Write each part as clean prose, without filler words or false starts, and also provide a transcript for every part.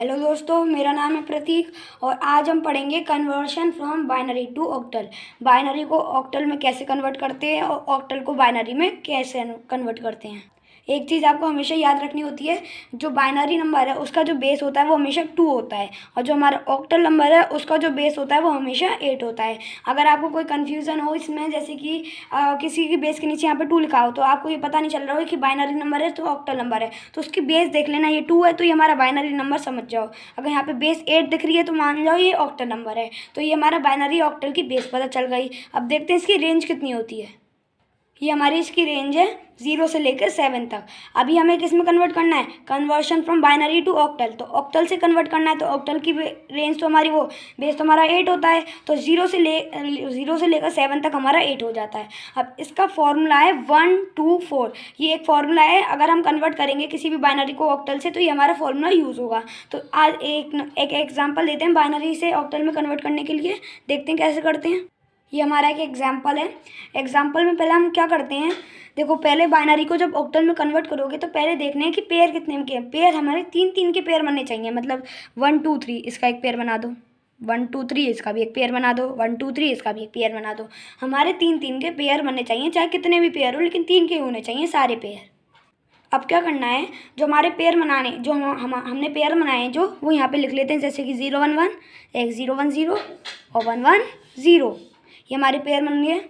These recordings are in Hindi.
हेलो दोस्तों, मेरा नाम है प्रतीक और आज हम पढ़ेंगे conversion from binary to octal. Binary को ऑक्टल में कैसे कन्वर्ट करते हैं और ऑक्टल को बाइनरी में कैसे कन्वर्ट करते हैं। एक चीज़ आपको हमेशा याद रखनी होती है, जो बाइनरी नंबर है उसका जो बेस होता है वो हमेशा 2 होता है और जो हमारा ऑक्टल नंबर है उसका जो बेस होता है वो हमेशा 8 होता है। अगर आपको कोई कन्फ्यूज़न हो इसमें, जैसे कि किसी की बेस के नीचे यहाँ पे 2 लिखा हो तो आपको ये पता नहीं चल रहा हो कि बाइनरी नंबर है तो ऑक्टल नंबर है, तो उसकी बेस देख लेना, ये 2 है तो ये हमारा बाइनरी नंबर समझ जाओ। अगर यहाँ पे बेस 8 दिख रही है तो मान जाओ ये ऑक्टल नंबर है, तो ये हमारा बाइनरी ऑक्टल की बेस पता चल गई। अब देखते हैं इसकी रेंज कितनी होती है। ये हमारी इसकी रेंज है 0 से लेकर 7 तक। अभी हमें किस में कन्वर्ट करना है, conversion from binary to octal, तो ऑक्टल से कन्वर्ट करना है। तो ऑक्टल की रेंज तो हमारी वो बेस तो हमारा 8 होता है, तो 0 से लेकर 7 तक हमारा 8 हो जाता है। अब इसका फॉर्मूला है 1 2 4। ये एक फॉर्मूला है, अगर हम कन्वर्ट करेंगे किसी भी बाइनरी को ऑक्टल से तो ये हमारा फॉर्मूला यूज़ होगा। तो आज एक एग्जाम्पल देते हैं बाइनरी से ऑक्टल में कन्वर्ट करने के लिए, देखते हैं कैसे करते हैं। ये हमारा एक एग्जाम्पल है। एग्जाम्पल में पहले हम क्या करते हैं, देखो पहले बाइनरी को जब ऑक्टल में कन्वर्ट करोगे तो पहले देखना है कि पेयर कितने के हैं। पेयर हमारे 3 के पेयर बनने चाहिए, मतलब 1 2 3 इसका एक पेयर बना दो, 1 2 3 इसका भी एक पेयर बना दो, 1 2 3 इसका भी एक पेयर बना दो। हमारे 3 के पेयर बनने चाहिए, चाहे कितने भी पेयर हो लेकिन 3 के होने चाहिए सारे पेयर। अब क्या करना है, जो हमारे पेयर बनाने जो हमने पेयर बनाए हैं जो वो यहाँ पे लिख लेते हैं, जैसे कि 0 1 1, एक 0 1 0 और 1 1 0। ये हमारे पेयर बन गए।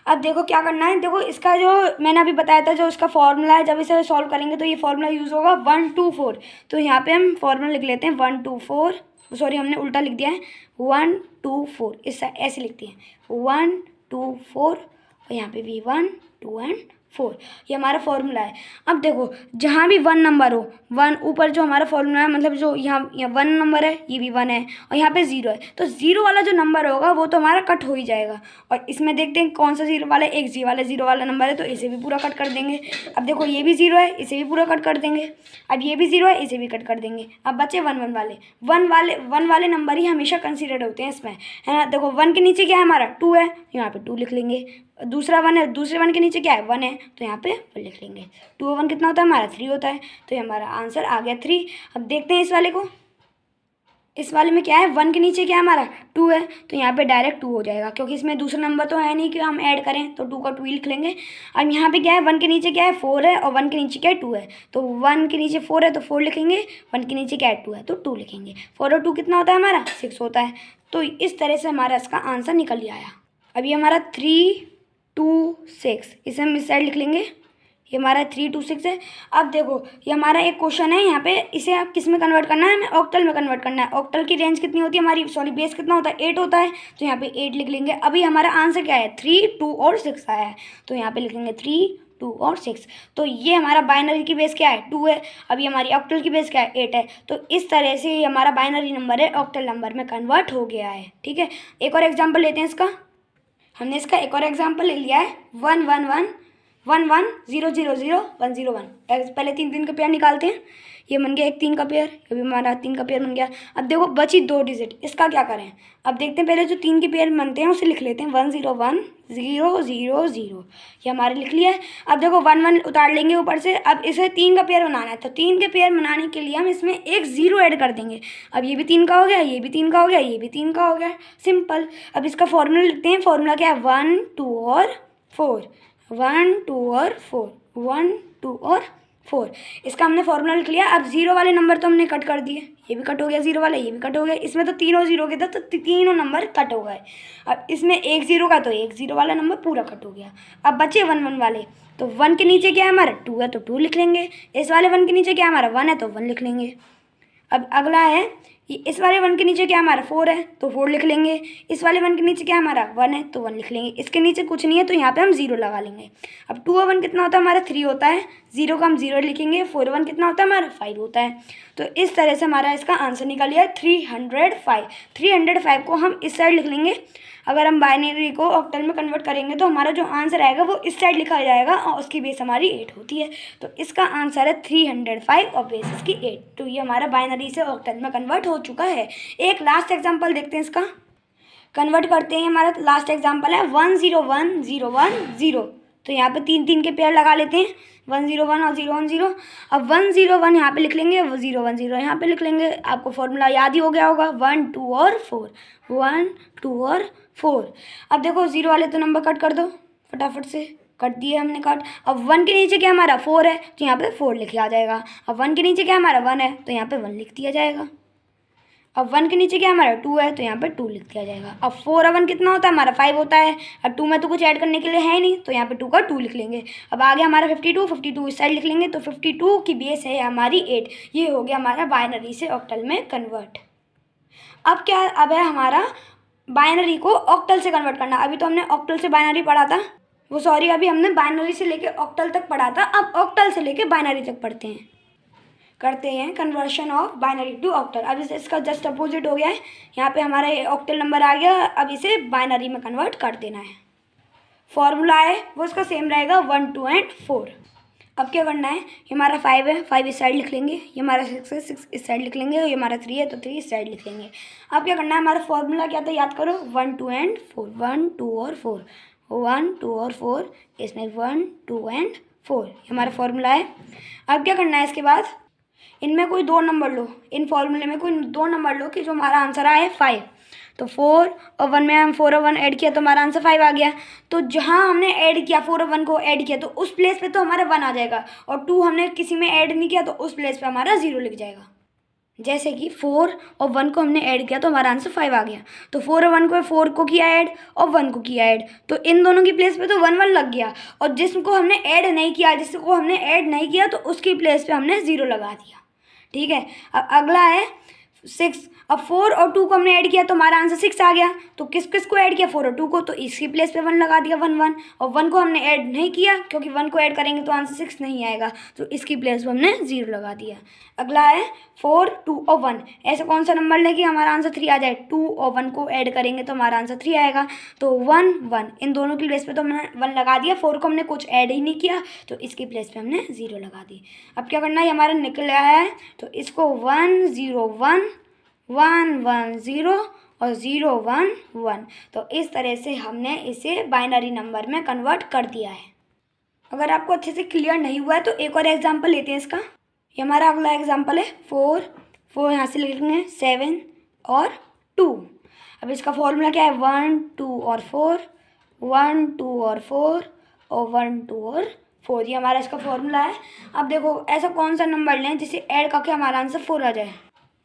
अब देखो क्या करना है, देखो इसका जो मैंने अभी बताया था जो इसका फॉर्मूला है, जब इसे सॉल्व करेंगे तो ये फॉर्मूला यूज़ होगा 1 2 4। तो यहाँ पे हम फॉर्मूला लिख लेते हैं 1 2 4, सॉरी हमने उल्टा लिख दिया है, 1 2 4 इस ऐसे लिखते हैं 1 2 4 और यहाँ पे भी 1 2 एंड 4। ये हमारा फॉर्मूला है। अब देखो जहाँ भी 1 नंबर हो, 1 ऊपर जो हमारा फॉर्मूला है, मतलब जो यहाँ 1 नंबर है ये भी 1 है और यहाँ पे 0 है, तो 0 वाला जो नंबर होगा वो तो हमारा कट हो ही जाएगा। और इसमें देखते हैं कौन सा 0 वाला है, एक जीरो वाला नंबर है तो इसे भी पूरा कट कर देंगे। अब देखो ये भी 0 है, इसे भी पूरा कट कर देंगे। अब ये भी 0 है, इसे भी कट कर देंगे। अब बचे 1 1 वाले, 1 वाले नंबर ही हमेशा कंसिडर्ड होते हैं इसमें, है ना। देखो 1 के नीचे क्या है हमारा 2 है, यहाँ पे 2 लिख लेंगे। दूसरा 1 है, दूसरे 1 के नीचे क्या है 1 है, तो यहाँ पे 1 लिख लेंगे। 2 और 1 कितना होता है हमारा 3 होता है, तो ये हमारा आंसर आ गया 3। अब देखते हैं इस वाले को, इस वाले में क्या है, 1 के नीचे क्या है हमारा 2 है, तो यहाँ पे डायरेक्ट 2 हो जाएगा क्योंकि इसमें दूसरा नंबर तो है नहीं कि हम ऐड करें, तो 2 का 2 ही लिख लेंगे। अब यहाँ पे क्या है, 1 के नीचे क्या है 4 है और 1 के नीचे क्या है 2 है, तो 1 के नीचे 4 है तो 4 लिखेंगे, 1 के नीचे क्या है 2 है तो 2 लिखेंगे। 4 और 2 कितना होता है हमारा 6 होता है। तो इस तरह से हमारा इसका आंसर निकल ही आया। अब ये हमारा 3 2 6, इसे हम इस साइड लिख लेंगे, ये हमारा 3 2 6 है। अब देखो ये हमारा एक क्वेश्चन है यहाँ पे, इसे आप किस में कन्वर्ट करना है, हमें ऑक्टल में कन्वर्ट करना है। ऑक्टल की रेंज कितनी होती है हमारी, सॉरी बेस कितना होता है 8 होता है, तो यहाँ पे 8 लिख लेंगे। अभी हमारा आंसर क्या है 3 2 और 6 आया है, तो यहाँ पे लिखेंगे 3 2 और 6। तो ये हमारा बाइनरी की बेस क्या है 2 है, अभी हमारी ऑक्टल की बेस क्या है 8 है। तो इस तरह से ये हमारा बाइनरी नंबर है ऑक्टल नंबर में कन्वर्ट हो गया है। ठीक है, एक और एग्जाम्पल लेते हैं इसका। हमने इसका एक और एग्जाम्पल ले लिया है 1 1 1 1 1 0 0 0 1 0 1। पहले 3 का पेयर निकालते हैं। ये बन गया एक 3 का पेयर, ये भी हमारा 3 का पेयर बन गया। अब देखो बची 2 डिजिट, इसका क्या करें। अब देखते हैं, पहले जो 3 के पेयर बनते हैं उसे लिख लेते हैं 1 0 1 0 0 0, ये हमारे लिख लिया है। अब देखो 1 1 उतार लेंगे ऊपर से। अब इसे 3 का पेयर बनाना है, तो 3 के पेयर बनाने के लिए हम इसमें एक 0 ऐड कर देंगे। अब ये भी 3 का हो गया, ये भी 3 का हो गया, ये भी 3 का हो गया, सिंपल। अब इसका फॉर्मूला लिखते हैं। फॉर्मूला क्या है 1 2 और 4, 1 2 और 4, 1 2 और 4। इसका हमने फॉर्मूला लिख लिया। अब 0 वाले नंबर तो हमने कट कर दिए, ये भी कट हो गया 0 वाला, ये भी कट हो गया। इसमें तो तीनों 0 के थे तो तीनों नंबर कट हो गए। अब इसमें एक 0 का, तो एक 0 वाला नंबर पूरा कट हो गया। अब बचे 1 1 वाले, तो 1 के नीचे क्या है हमारा 2 है तो 2 लिख लेंगे। इस वाले 1 के नीचे क्या है हमारा 1 है तो 1 लिख लेंगे। अब अगला है इस वाले 1 के नीचे क्या हमारा 4 है तो 4 लिख लेंगे। इस वाले 1 के नीचे क्या हमारा 1 है तो 1 लिख लेंगे। इसके नीचे कुछ नहीं है तो यहाँ पे हम 0 लगा लेंगे। अब 2 और 1 कितना होता है हमारा 3 होता है, 0 का हम 0 लिखेंगे। 4 1 कितना होता है हमारा 5 होता है। तो इस तरह से हमारा इसका आंसर निकल गया 305। 305 को हम इस साइड लिख लेंगे। अगर हम बाइनरी को ऑक्टल में कन्वर्ट करेंगे तो हमारा जो आंसर आएगा वो इस साइड लिखा जाएगा और उसकी बेस हमारी 8 होती है। तो इसका आंसर है 305 और बेस इसकी 8। तो ये हमारा बाइनरी से ऑक्टल में कन्वर्ट हो चुका है। एक लास्ट एग्जाम्पल देखते हैं इसका, कन्वर्ट करते हैं। हमारा लास्ट एग्जाम्पल है 1 0 1 0 1 0। तो यहाँ पे 3 3 के पेयर लगा लेते हैं, 1 0 1 और 0 1 0। अब 1 0 1 यहाँ पे लिख लेंगे, 0 1 0 यहाँ पे लिख लेंगे। आपको फॉर्मूला याद ही हो गया होगा, 1 2 और 4, 1 2 और 4। अब देखो 0 वाले तो नंबर कट कर दो, फटाफट से कट दिए हमने कट। अब 1 के नीचे क्या हमारा 4 है, तो यहाँ पे 4 लिख आ जाएगा। अब 1 के नीचे क्या हमारा 1 है, तो यहाँ पे 1 लिख दिया जाएगा। अब 1 के नीचे क्या हमारा 2 है, तो यहाँ पे 2 लिख दिया जाएगा। अब 4 और 1 कितना होता है हमारा 5 होता है। अब 2 में तो कुछ ऐड करने के लिए है नहीं, तो यहाँ पे 2 का 2 लिख लेंगे। अब आगे हमारा 52, 52 इस साइड लिख लेंगे, तो 52 की बेस है हमारी 8। ये हो गया हमारा बाइनरी से ऑक्टल में कन्वर्ट। अब क्या, अब है हमारा बाइनरी को ऑक्टल से कन्वर्ट करना। अभी तो हमने ऑक्टल से बाइनरी पढ़ा था, वो सॉरी अभी हमने बाइनरी से लेके ऑक्टल तक पढ़ा था। अब ऑक्टल से लेके बाइनरी तक पढ़ते हैं, करते हैं conversion of binary to octal. अब इसका जस्ट अपोजिट हो गया है, यहाँ पे हमारा ऑक्टल नंबर आ गया। अब इसे बाइनरी में कन्वर्ट कर देना है। फॉर्मूला है वो इसका सेम रहेगा, 1 2 एंड 4। अब क्या करना है, ये हमारा 5 है, 5 इस साइड लिख लेंगे। ये हमारा 6 है, 6 इस साइड लिख लेंगे। ये हमारा 3 है, तो 3 इस साइड लिख लेंगे। अब क्या करना है, हमारा फॉर्मूला क्या था याद करो, 1 2 एंड 4, 1 2 और 4, 1 2 और 4, इसमें 1 2 एंड 4 ये हमारा फॉर्मूला है। अब क्या करना है, इसके बाद इनमें कोई 2 नंबर लो, इन फॉर्मूले में कोई 2 नंबर लो कि जो हमारा आंसर आए 5। तो 4 और 1 में हम 4 और 1 ऐड किया तो हमारा आंसर 5 आ गया। तो जहाँ हमने ऐड किया 4 और 1 को ऐड किया तो उस प्लेस पे तो हमारा 1 आ जाएगा, और 2 हमने किसी में ऐड नहीं किया तो उस प्लेस पे हमारा 0 लिख जाएगा। जैसे कि 4 और 1 को हमने ऐड किया तो हमारा आंसर 5 आ गया। तो 4 और 1 को 4 को किया ऐड और 1 को किया ऐड, तो इन दोनों की प्लेस पे तो 1 1 लग गया। और जिसको हमने ऐड नहीं किया, जिसको हमने ऐड नहीं किया तो उसकी प्लेस पे हमने 0 लगा दिया। ठीक है। अब अगला है 6। अब 4 और 2 को हमने ऐड किया तो हमारा आंसर 6 आ गया। तो किस किस को ऐड किया, 4 और 2 को, तो इसकी प्लेस पे 1 लगा दिया, 1 1। और 1 को हमने ऐड नहीं किया क्योंकि 1 को ऐड करेंगे तो आंसर 6 नहीं आएगा, तो इसकी प्लेस पे हमने 0 लगा दिया। अगला है 4 2 और 1। ऐसा कौन सा नंबर लें कि हमारा आंसर 3 आ जाए, 2 और 1 को ऐड करेंगे तो हमारा आंसर 3 आएगा। तो 1 1 इन दोनों की प्लेस पे तो हमने 1 लगा दिया। 4 को हमने कुछ ऐड ही नहीं किया तो इसकी प्लेस पे हमने 0 लगा दी। अब क्या करना है, हमारा निकल आया है तो इसको 1 0 1 1 1 0 और 0 1 1। तो इस तरह से हमने इसे बाइनरी नंबर में कन्वर्ट कर दिया है। अगर आपको अच्छे से क्लियर नहीं हुआ है तो एक और एग्जांपल लेते हैं इसका। ये हमारा अगला एग्जांपल है 4 4 यहाँ से लिखेंगे 7 और 2। अब इसका फॉर्मूला क्या है, 1 2 और 4, 1 2 और 4 और 1 2 और 4, ये हमारा इसका फॉर्मूला है। अब देखो ऐसा कौन सा नंबर लें जिसे ऐड करके हमारा आंसर 4 आ जाए,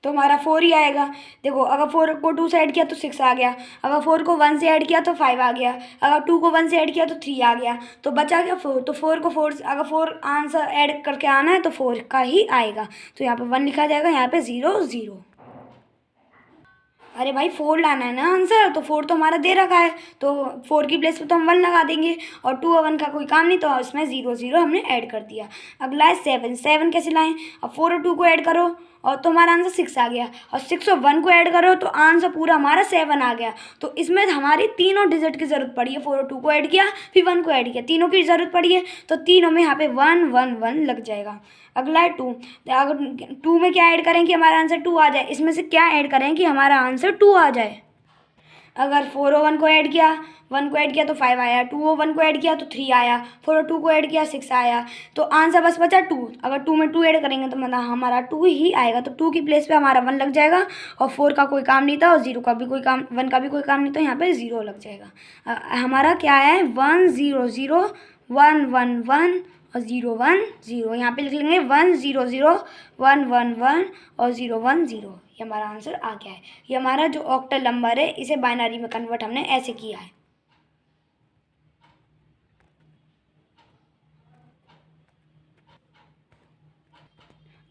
तो हमारा 4 ही आएगा। देखो अगर 4 को 2 से ऐड किया तो 6 आ गया, अगर 4 को 1 से ऐड किया तो 5 आ गया, अगर 2 को 1 से ऐड किया तो 3 आ गया, तो बचा क्या 4। तो 4 को 4 अगर 4 आंसर ऐड करके आना है तो 4 का ही आएगा। तो यहाँ पे 1 लिखा जाएगा, यहाँ पे 0 0। अरे भाई 4 लाना है ना आंसर, तो 4 तो हमारा दे रखा है, तो 4 की प्लेस पे तो हम 1 लगा देंगे, और 2 और 1 का कोई काम नहीं, तो इसमें 0 0 हमने ऐड कर दिया। अगला है 7 7 कैसे लाएं, अब 4 और 2 को ऐड करो और तो हमारा आंसर 6 आ गया, और 6 और 1 को ऐड करो तो आंसर पूरा हमारा 7 आ गया। तो इसमें हमारी तीनों डिजिट की ज़रूरत पड़ी है। 4 और 2 को ऐड किया, फिर 1 को ऐड किया, तीनों की ज़रूरत पड़ी है, तो तीनों में यहाँ पे 1 1 1 लग जाएगा। अगला है 2। अगर 2 में क्या ऐड करें कि हमारा आंसर 2 आ जाए, इसमें से क्या ऐड करें कि हमारा आंसर 2 आ जाए। अगर 4 और 1 को ऐड किया, 1 को ऐड किया तो 5 आया, 2 और 1 को ऐड किया तो 3 आया, 4 और 2 को ऐड किया 6 आया, तो आंसर बस बचा 2। अगर 2 में 2 ऐड करेंगे तो मतलब हमारा 2 ही आएगा, तो 2 की प्लेस पे हमारा 1 लग जाएगा, और 4 का कोई काम नहीं था और 0 का भी कोई काम, 1 का भी कोई काम नहीं था, यहाँ पे 0 लग जाएगा। हमारा क्या है 1 0 0 1 1 1 और 0 1 0। यहाँ पे लिख लेंगे 1 0 0 1 1 1 और 0 1 0। ये हमारा आंसर आ गया है। ये हमारा जो ऑक्टल नंबर है इसे बाइनरी में कन्वर्ट हमने ऐसे किया है।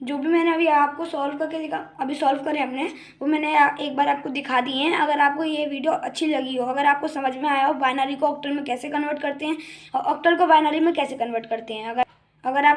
जो भी मैंने अभी आपको सॉल्व करके दिखा, अभी सॉल्व करे हमने, वो मैंने एक बार आपको दिखा दिए हैं। अगर आपको ये वीडियो अच्छी लगी हो, अगर आपको समझ में आया हो बाइनरी को ऑक्टल में कैसे कन्वर्ट करते हैं और ऑक्टल को बाइनरी में कैसे कन्वर्ट करते हैं, अगर आप